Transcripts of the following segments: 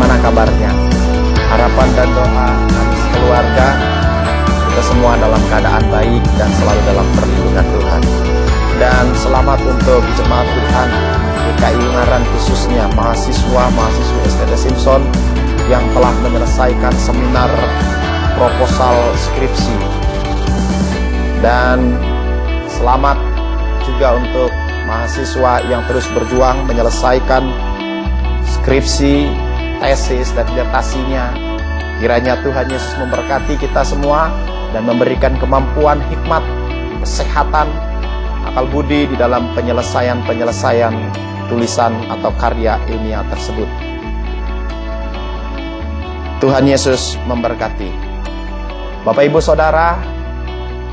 Bagaimana kabarnya? Harapan dan doa kami sekeluarga, kita semua dalam keadaan baik dan selalu dalam perlindungan Tuhan. Dan selamat untuk jemaat Tuhan DKI Ungaran, khususnya mahasiswa STT Simpson yang telah menyelesaikan seminar proposal skripsi. Dan selamat juga untuk mahasiswa yang terus berjuang menyelesaikan skripsi, tesis, dan disertasinya. Kiranya Tuhan Yesus memberkati kita semua dan memberikan kemampuan, hikmat, kesehatan, akal budi di dalam penyelesaian tulisan atau karya ilmiah tersebut. Tuhan Yesus memberkati. Bapak Ibu Saudara,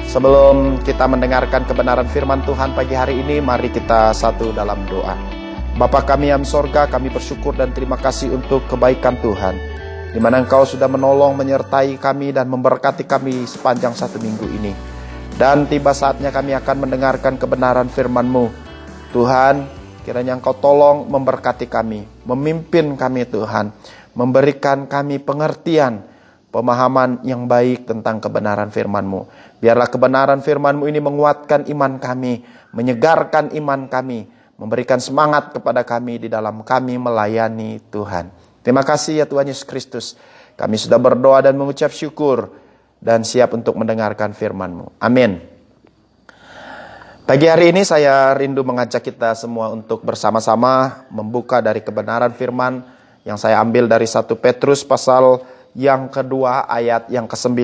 sebelum kita mendengarkan kebenaran firman Tuhan pagi hari ini, mari kita satu dalam doa. Bapa kami yang sorga, kami bersyukur dan terima kasih untuk kebaikan Tuhan, di mana Engkau sudah menolong, menyertai kami dan memberkati kami sepanjang satu minggu ini. Dan tiba saatnya kami akan mendengarkan kebenaran firman-Mu. Tuhan, kiranya Engkau tolong memberkati kami, memimpin kami Tuhan, memberikan kami pengertian, pemahaman yang baik tentang kebenaran firman-Mu. Biarlah kebenaran firman-Mu ini menguatkan iman kami, menyegarkan iman kami, memberikan semangat kepada kami di dalam kami melayani Tuhan. Terima kasih ya Tuhan Yesus Kristus. Kami sudah berdoa dan mengucap syukur dan siap untuk mendengarkan firman-Mu. Amin. Pagi hari ini saya rindu mengajak kita semua untuk bersama-sama membuka dari kebenaran firman yang saya ambil dari 1 Petrus pasal yang kedua ayat yang ke-9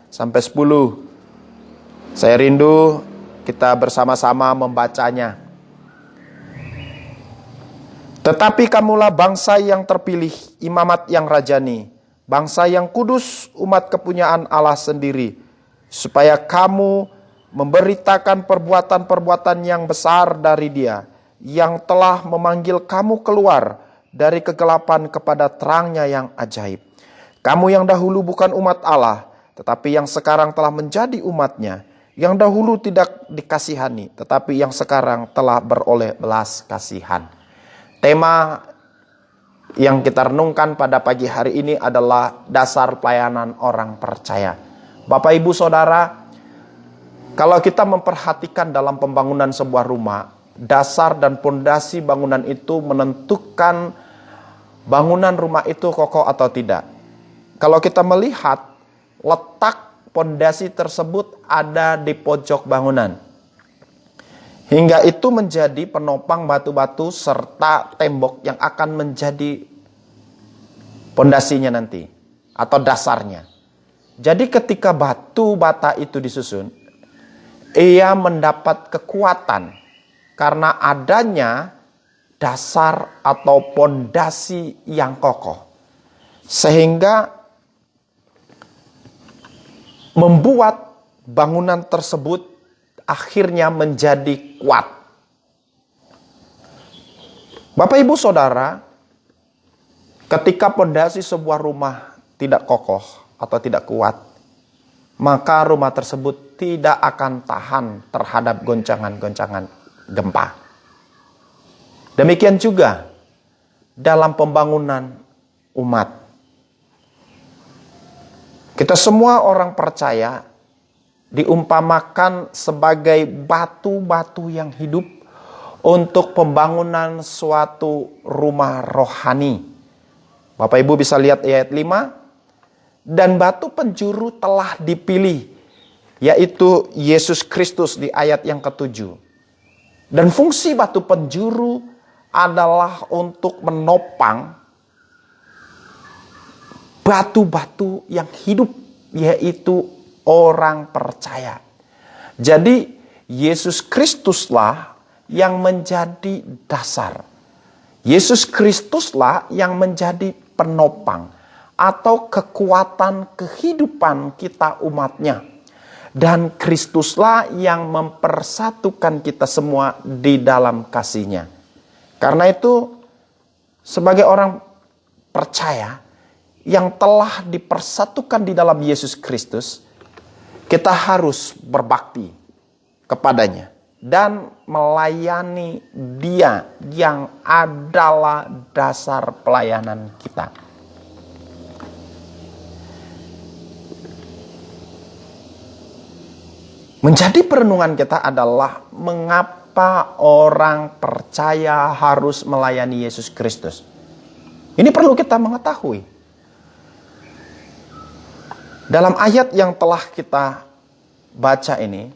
sampai 10. Saya rindu kita bersama-sama membacanya. Tetapi kamulah bangsa yang terpilih, imamat yang rajani, bangsa yang kudus, umat kepunyaan Allah sendiri, supaya kamu memberitakan perbuatan-perbuatan yang besar dari Dia, yang telah memanggil kamu keluar dari kegelapan kepada terangnya yang ajaib. Kamu yang dahulu bukan umat Allah, tetapi yang sekarang telah menjadi umatnya, yang dahulu tidak dikasihani, tetapi yang sekarang telah beroleh belas kasihan. Tema yang kita renungkan pada pagi hari ini adalah dasar pelayanan orang percaya. Bapak Ibu Saudara, kalau kita memperhatikan dalam pembangunan sebuah rumah, dasar dan pondasi bangunan itu menentukan bangunan rumah itu kokoh atau tidak. Kalau kita melihat letak pondasi tersebut ada di pojok bangunan, hingga itu menjadi penopang batu-batu serta tembok yang akan menjadi pondasinya nanti atau dasarnya. Jadi ketika batu bata itu disusun, ia mendapat kekuatan karena adanya dasar atau pondasi yang kokoh, sehingga membuat bangunan tersebut akhirnya menjadi kuat. Bapak Ibu Saudara, ketika pondasi sebuah rumah tidak kokoh atau tidak kuat, maka rumah tersebut tidak akan tahan terhadap goncangan-goncangan gempa. Demikian juga dalam pembangunan umat. Kita semua orang percaya diumpamakan sebagai batu-batu yang hidup untuk pembangunan suatu rumah rohani. Bapak Ibu bisa lihat ayat 5. Dan batu penjuru telah dipilih, yaitu Yesus Kristus di ayat yang ke-7. Dan fungsi batu penjuru adalah untuk menopang batu-batu yang hidup, yaitu orang percaya. Jadi Yesus Kristuslah yang menjadi dasar. Yesus Kristuslah yang menjadi penopang atau kekuatan kehidupan kita umatnya. Dan Kristuslah yang mempersatukan kita semua di dalam kasih-Nya. Karena itu sebagai orang percaya yang telah dipersatukan di dalam Yesus Kristus, kita harus berbakti kepadanya dan melayani Dia yang adalah dasar pelayanan kita. Menjadi perenungan kita adalah mengapa orang percaya harus melayani Yesus Kristus. Ini perlu kita mengetahui. Dalam ayat yang telah kita baca ini,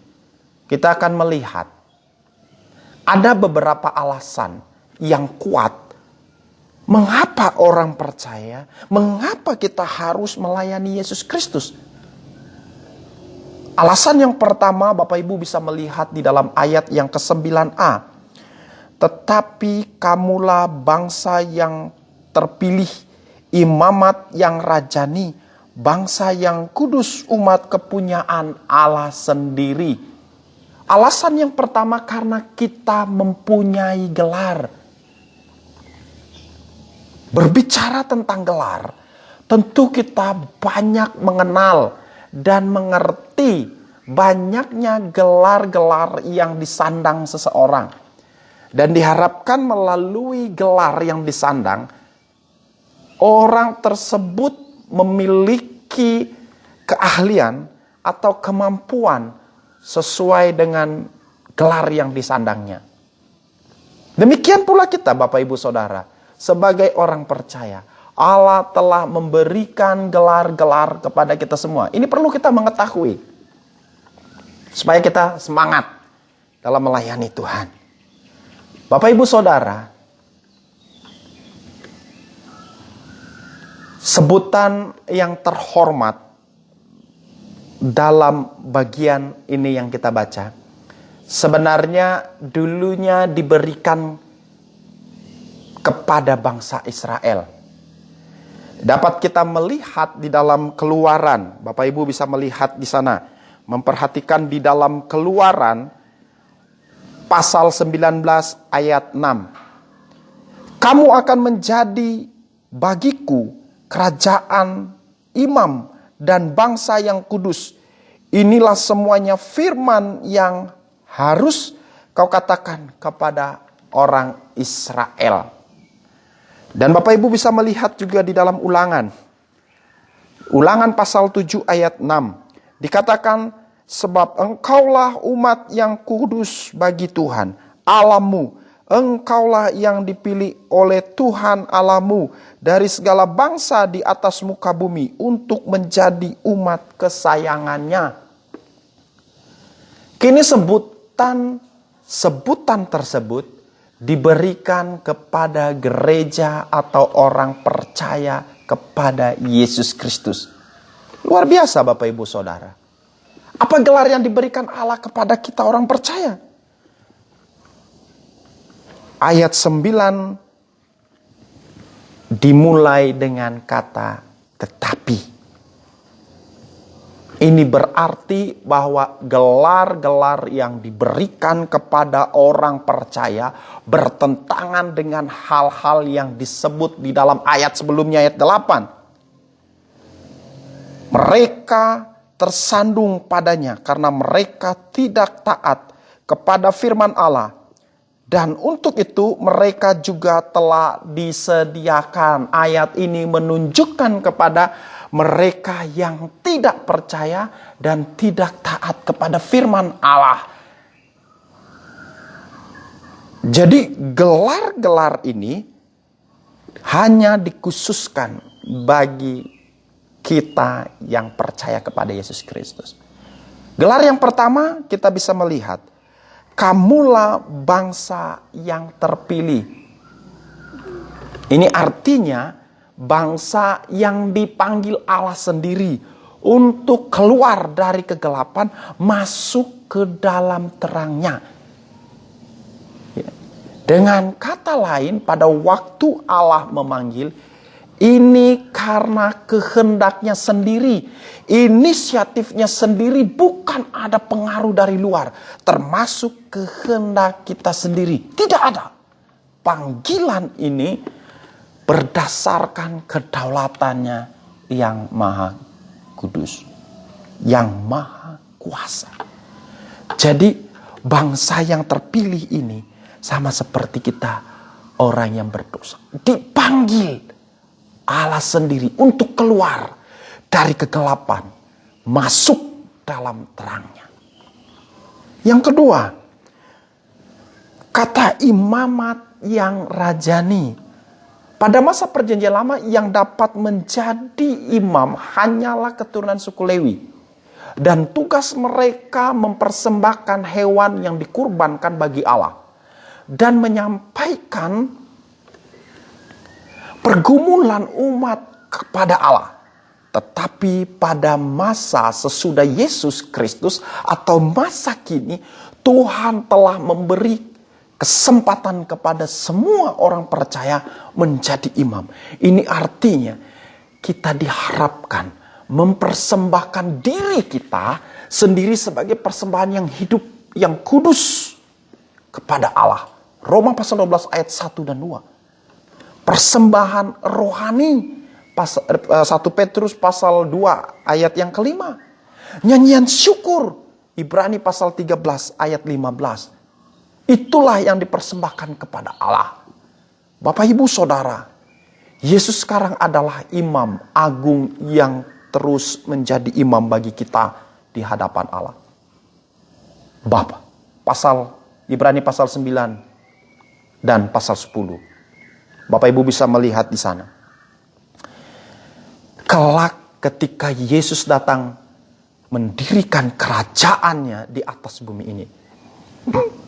kita akan melihat ada beberapa alasan yang kuat mengapa orang percaya, mengapa kita harus melayani Yesus Kristus. Alasan yang pertama, Bapak Ibu bisa melihat di dalam ayat yang ke-9a. Tetapi kamulah bangsa yang terpilih, imamat yang rajani, bangsa yang kudus, umat kepunyaan Allah sendiri. Alasan yang pertama karena kita mempunyai gelar. Berbicara tentang gelar, tentu kita banyak mengenal dan mengerti banyaknya gelar-gelar yang disandang seseorang. Dan diharapkan melalui gelar yang disandang, orang tersebut memiliki keahlian atau kemampuan sesuai dengan gelar yang disandangnya. Demikian pula kita, Bapak Ibu Saudara, sebagai orang percaya, Allah telah memberikan gelar-gelar kepada kita semua. Ini perlu kita mengetahui, supaya kita semangat dalam melayani Tuhan. Bapak Ibu Saudara, sebutan yang terhormat dalam bagian ini yang kita baca, sebenarnya dulunya diberikan kepada bangsa Israel. Dapat kita melihat di dalam Keluaran, Bapak Ibu bisa melihat di sana, memperhatikan di dalam Keluaran pasal 19 ayat 6. Kamu akan menjadi bagiku kerajaan, imam, dan bangsa yang kudus. Inilah semuanya firman yang harus kau katakan kepada orang Israel. Dan Bapak Ibu bisa melihat juga di dalam Ulangan. Ulangan pasal 7 ayat 6. Dikatakan, sebab engkaulah umat yang kudus bagi Tuhan Allahmu. Engkaulah yang dipilih oleh Tuhan Allahmu dari segala bangsa di atas muka bumi untuk menjadi umat kesayangannya. Kini sebutan tersebut diberikan kepada gereja atau orang percaya kepada Yesus Kristus. Luar biasa Bapak Ibu Saudara. Apa gelar yang diberikan Allah kepada kita orang percaya? Ayat 9 dimulai dengan kata tetapi. Ini berarti bahwa gelar-gelar yang diberikan kepada orang percaya bertentangan dengan hal-hal yang disebut di dalam ayat sebelumnya, ayat 8. Mereka tersandung padanya karena mereka tidak taat kepada firman Allah. Dan untuk itu mereka juga telah disediakan. Ayat ini menunjukkan kepada mereka yang tidak percaya dan tidak taat kepada firman Allah. Jadi gelar-gelar ini hanya dikhususkan bagi kita yang percaya kepada Yesus Kristus. Gelar yang pertama kita bisa melihat, kamulah bangsa yang terpilih. Ini artinya bangsa yang dipanggil Allah sendiri untuk keluar dari kegelapan masuk ke dalam terangnya. Dengan kata lain, pada waktu Allah memanggil, ini karena kehendaknya sendiri, inisiatifnya sendiri, bukan ada pengaruh dari luar, termasuk kehendak kita sendiri. Tidak ada. Panggilan ini berdasarkan kedaulatannya yang maha kudus, yang maha kuasa. Jadi bangsa yang terpilih ini sama seperti kita, orang yang berdosa, dipanggil Allah sendiri untuk keluar dari kegelapan, masuk dalam terangnya. Yang kedua, kata imamat yang rajani. Pada masa perjanjian lama yang dapat menjadi imam hanyalah keturunan suku Lewi. Dan tugas mereka mempersembahkan hewan yang dikurbankan bagi Allah. Dan menyampaikan pergumulan umat kepada Allah. Tetapi pada masa sesudah Yesus Kristus atau masa kini, Tuhan telah memberi kesempatan kepada semua orang percaya menjadi imam. Ini artinya kita diharapkan mempersembahkan diri kita sendiri sebagai persembahan yang hidup, yang kudus kepada Allah. Roma pasal 12 ayat 1 dan 2. Persembahan rohani. 1 Petrus pasal 2 ayat yang kelima. Nyanyian syukur. Ibrani pasal 13 ayat 15. Itulah yang dipersembahkan kepada Allah. Bapak Ibu Saudara, Yesus sekarang adalah imam agung yang terus menjadi imam bagi kita di hadapan Allah. Bab Ibrani pasal 9 dan pasal 10. Bapak Ibu bisa melihat di sana. Kelak ketika Yesus datang mendirikan kerajaannya di atas bumi ini,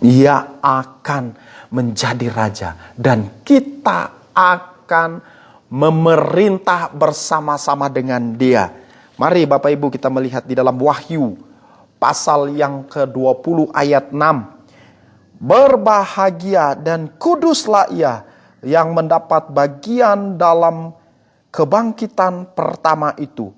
Ia akan menjadi raja dan kita akan memerintah bersama-sama dengan Dia. Mari Bapak Ibu kita melihat di dalam Wahyu pasal yang ke-20 ayat 6. Berbahagia dan kuduslah ia yang mendapat bagian dalam kebangkitan pertama itu.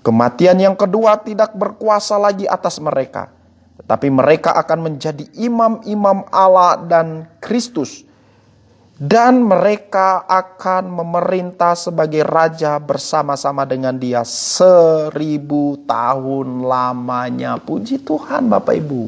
Kematian yang kedua tidak berkuasa lagi atas mereka, tetapi mereka akan menjadi imam-imam Allah dan Kristus. Dan mereka akan memerintah sebagai raja bersama-sama dengan Dia 1000 tahun lamanya. Puji Tuhan Bapak Ibu.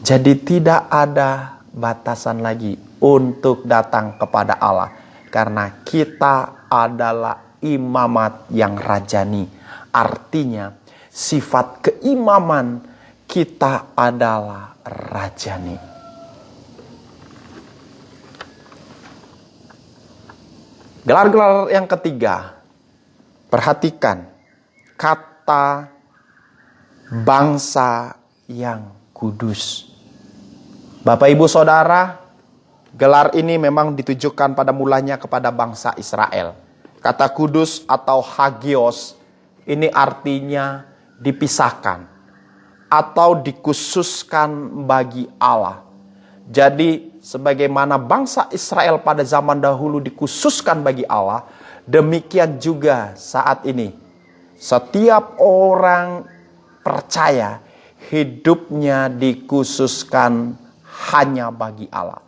Jadi tidak ada batasan lagi untuk datang kepada Allah. Karena kita adalah imamat yang rajani. Artinya sifat keimaman kita adalah rajani. Gelar-gelar yang ketiga. Perhatikan kata bangsa yang kudus. Bapak Ibu Saudara, gelar ini memang ditujukan pada mulanya kepada bangsa Israel. Kata kudus atau hagios ini artinya dipisahkan atau dikhususkan bagi Allah. Jadi sebagaimana bangsa Israel pada zaman dahulu dikhususkan bagi Allah, demikian juga saat ini. Setiap orang percaya hidupnya dikhususkan hanya bagi Allah.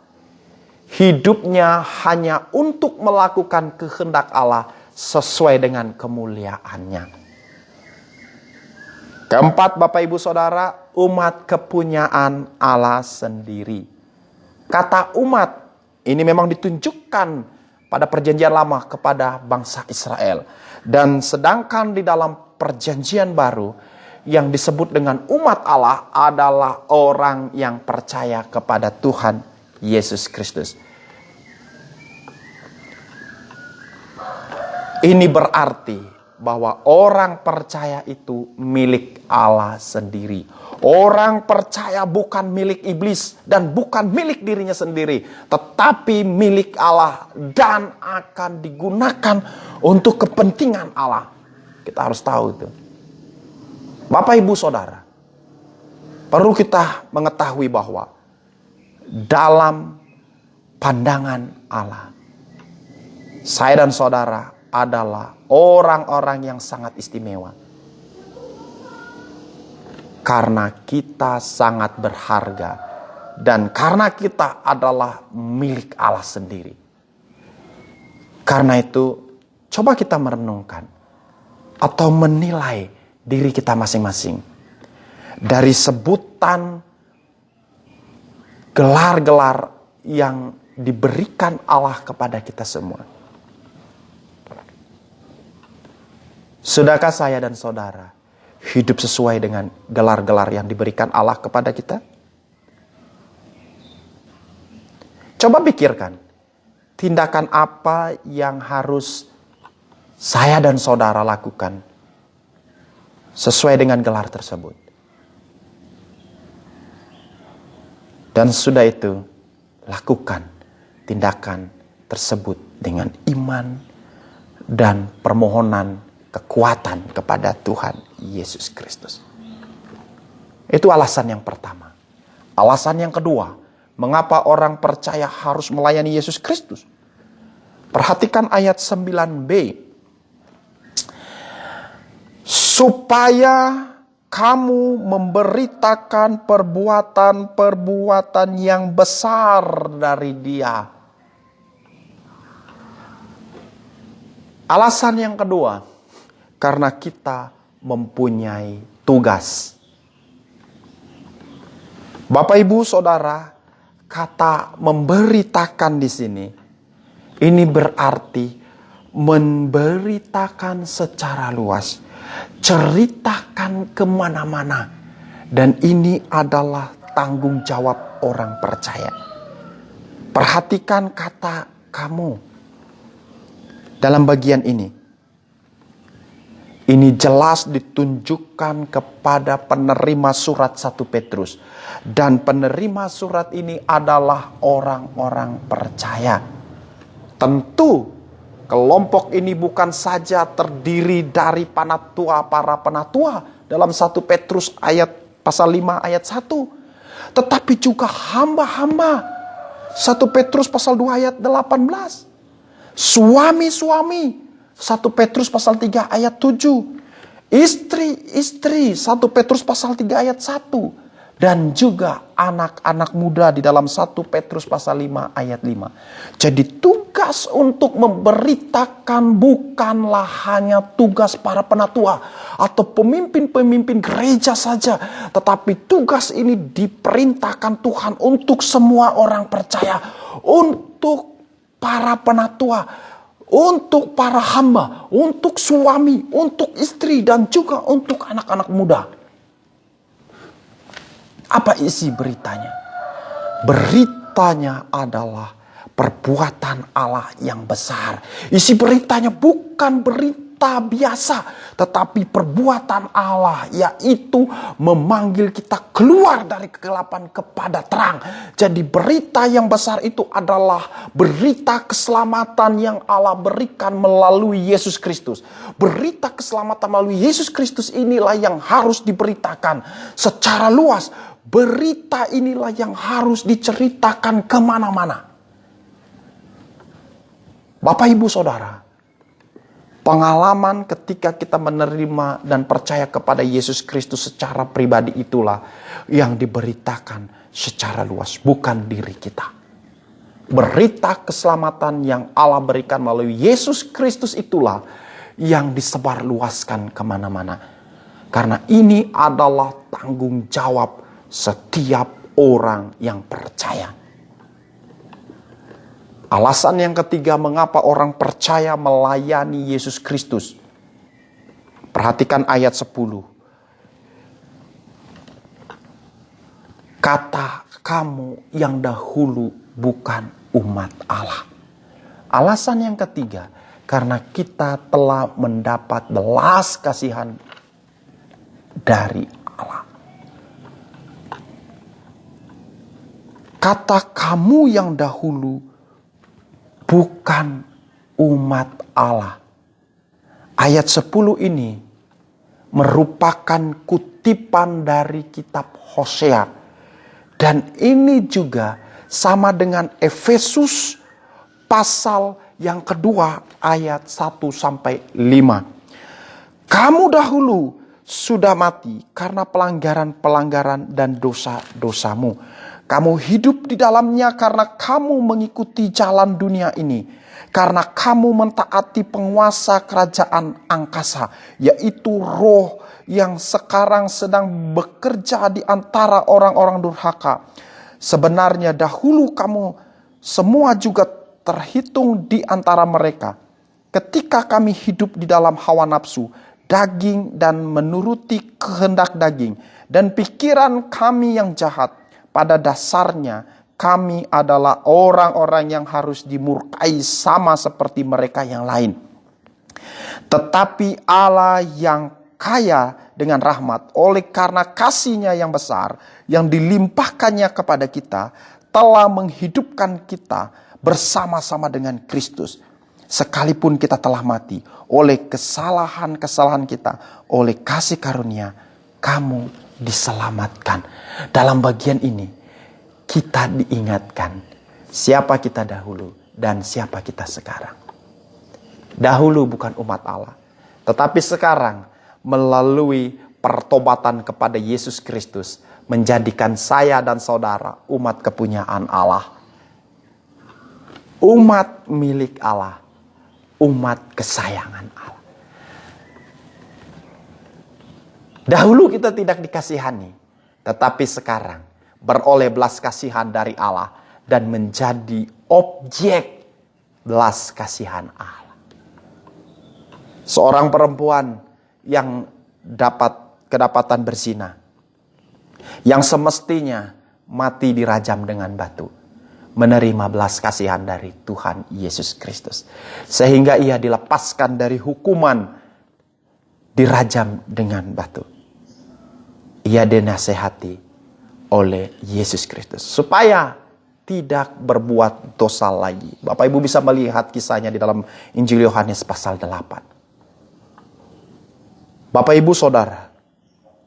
Hidupnya hanya untuk melakukan kehendak Allah sesuai dengan kemuliaannya. Keempat, Bapak Ibu Saudara, umat kepunyaan Allah sendiri. Kata umat ini memang ditunjukkan pada perjanjian lama kepada bangsa Israel. Dan sedangkan di dalam perjanjian baru yang disebut dengan umat Allah adalah orang yang percaya kepada Tuhan Yesus Kristus. Ini berarti bahwa orang percaya itu milik Allah sendiri. Orang percaya bukan milik iblis dan bukan milik dirinya sendiri, tetapi milik Allah dan akan digunakan untuk kepentingan Allah. Kita harus tahu itu. Bapak Ibu Saudara, perlu kita mengetahui bahwa dalam pandangan Allah, saya dan saudara adalah orang-orang yang sangat istimewa. Karena kita sangat berharga dan karena kita adalah milik Allah sendiri. Karena itu, coba kita merenungkan atau menilai diri kita masing-masing. Dari sebutan gelar-gelar yang diberikan Allah kepada kita semua. Sudahkah saya dan saudara hidup sesuai dengan gelar-gelar yang diberikan Allah kepada kita? Coba pikirkan, tindakan apa yang harus saya dan saudara lakukan sesuai dengan gelar tersebut. Dan sudah itu, lakukan tindakan tersebut dengan iman dan permohonan kekuatan kepada Tuhan Yesus Kristus. Itu alasan yang pertama. Alasan yang kedua, mengapa orang percaya harus melayani Yesus Kristus? Perhatikan ayat 9b. Supaya kamu memberitakan perbuatan-perbuatan yang besar dari Dia. Alasan yang kedua, karena kita mempunyai tugas. Bapak, Ibu, Saudara, kata memberitakan di sini, ini berarti memberitakan secara luas, ceritakan kemana-mana, dan ini adalah tanggung jawab orang percaya. Perhatikan kata kamu dalam bagian ini. Ini jelas ditunjukkan kepada penerima surat 1 Petrus. Dan penerima surat ini adalah orang-orang percaya. Tentu kelompok ini bukan saja terdiri dari para penatua dalam 1 Petrus pasal 5 ayat 1. Tetapi juga hamba-hamba. 1 Petrus pasal 2 ayat 18. Suami-suami. 1 Petrus pasal 3 ayat 7. Istri-istri 1 Petrus pasal 3 ayat 1. Dan juga anak-anak muda di dalam 1 Petrus pasal 5 ayat 5. Jadi tugas untuk memberitakan bukanlah hanya tugas para penatua atau pemimpin-pemimpin gereja saja. Tetapi tugas ini diperintahkan Tuhan untuk semua orang percaya. Untuk para penatua, untuk para hamba, untuk suami, untuk istri, dan juga untuk anak-anak muda. Apa isi beritanya? Beritanya adalah perbuatan Allah yang besar. Isi beritanya bukan berita biasa, tetapi perbuatan Allah, yaitu memanggil kita keluar dari kegelapan kepada terang. Jadi berita yang besar itu adalah berita keselamatan yang Allah berikan melalui Yesus Kristus. Berita keselamatan melalui Yesus Kristus inilah yang harus diberitakan secara luas. Berita inilah yang harus diceritakan kemana-mana. Bapak, Ibu, Saudara, pengalaman ketika kita menerima dan percaya kepada Yesus Kristus secara pribadi itulah yang diberitakan secara luas, bukan diri kita. Berita keselamatan yang Allah berikan melalui Yesus Kristus itulah yang disebarluaskan kemana-mana. Karena ini adalah tanggung jawab setiap orang yang percaya. Alasan yang ketiga mengapa orang percaya melayani Yesus Kristus. Perhatikan ayat 10. Kata kamu yang dahulu bukan umat Allah. Alasan yang ketiga, karena kita telah mendapat belas kasihan dari Allah. Kata kamu yang dahulu bukan umat Allah. Ayat 10 ini merupakan kutipan dari kitab Hosea. Dan ini juga sama dengan Efesus pasal yang kedua ayat 1-5. Kamu dahulu sudah mati karena pelanggaran-pelanggaran dan dosa-dosamu. Kamu hidup di dalamnya karena kamu mengikuti jalan dunia ini. Karena kamu mentaati penguasa kerajaan angkasa, yaitu roh yang sekarang sedang bekerja di antara orang-orang durhaka. Sebenarnya dahulu kamu semua juga terhitung di antara mereka. Ketika kami hidup di dalam hawa nafsu daging dan menuruti kehendak daging. Dan pikiran kami yang jahat, pada dasarnya kami adalah orang-orang yang harus dimurkai sama seperti mereka yang lain. Tetapi Allah yang kaya dengan rahmat, oleh karena kasih-Nya yang besar yang dilimpahkannya kepada kita, telah menghidupkan kita bersama-sama dengan Kristus. Sekalipun kita telah mati oleh kesalahan-kesalahan kita, oleh kasih karunia, kamu diselamatkan. Dalam bagian ini, kita diingatkan siapa kita dahulu dan siapa kita sekarang. Dahulu bukan umat Allah, tetapi sekarang melalui pertobatan kepada Yesus Kristus, menjadikan saya dan saudara umat kepunyaan Allah. Umat milik Allah, umat kesayangan Allah. Dahulu kita tidak dikasihani, tetapi sekarang beroleh belas kasihan dari Allah dan menjadi objek belas kasihan Allah. Seorang perempuan yang kedapatan berzina, yang semestinya mati dirajam dengan batu, menerima belas kasihan dari Tuhan Yesus Kristus, sehingga ia dilepaskan dari hukuman dirajam dengan batu. Ia dinasehati oleh Yesus Kristus supaya tidak berbuat dosa lagi. Bapak Ibu bisa melihat kisahnya di dalam Injil Yohanes pasal 8. Bapak Ibu Saudara,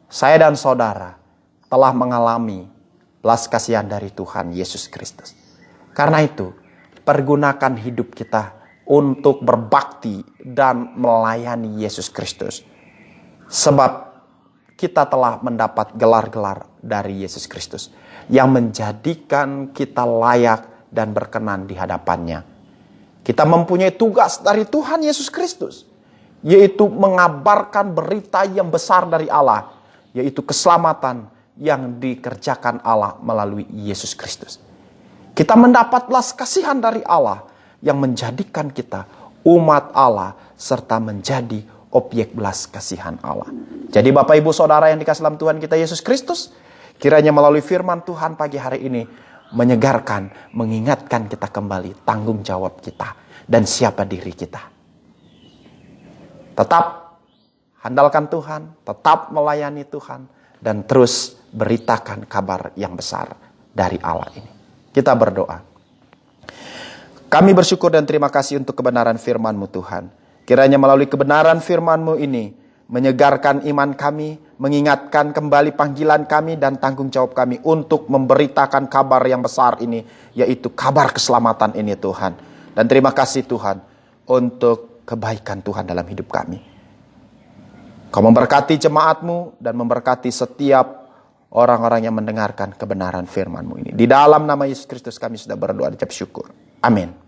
saya dan saudara telah mengalami belas kasihan dari Tuhan Yesus Kristus. Karena itu, pergunakan hidup kita untuk berbakti dan melayani Yesus Kristus. Sebab kita telah mendapat gelar-gelar dari Yesus Kristus yang menjadikan kita layak dan berkenan di hadapannya. Kita mempunyai tugas dari Tuhan Yesus Kristus, yaitu mengabarkan berita yang besar dari Allah, yaitu keselamatan yang dikerjakan Allah melalui Yesus Kristus. Kita mendapat belas kasihan dari Allah yang menjadikan kita umat Allah serta menjadi objek belas kasihan Allah. Jadi Bapak Ibu Saudara yang dikasihi dalam Tuhan kita Yesus Kristus, kiranya melalui firman Tuhan pagi hari ini menyegarkan, mengingatkan kita kembali tanggung jawab kita dan siapa diri kita. Tetap handalkan Tuhan, tetap melayani Tuhan, dan terus beritakan kabar yang besar dari Allah ini. Kita berdoa. Kami bersyukur dan terima kasih untuk kebenaran firman-Mu Tuhan. Kiranya melalui kebenaran firman-Mu ini menyegarkan iman kami, mengingatkan kembali panggilan kami dan tanggung jawab kami untuk memberitakan kabar yang besar ini, yaitu kabar keselamatan ini Tuhan. Dan terima kasih Tuhan untuk kebaikan Tuhan dalam hidup kami. Kau memberkati jemaat-Mu dan memberkati setiap orang-orang yang mendengarkan kebenaran firman-Mu ini. Di dalam nama Yesus Kristus kami sudah berdoa dan ucap syukur. Amin.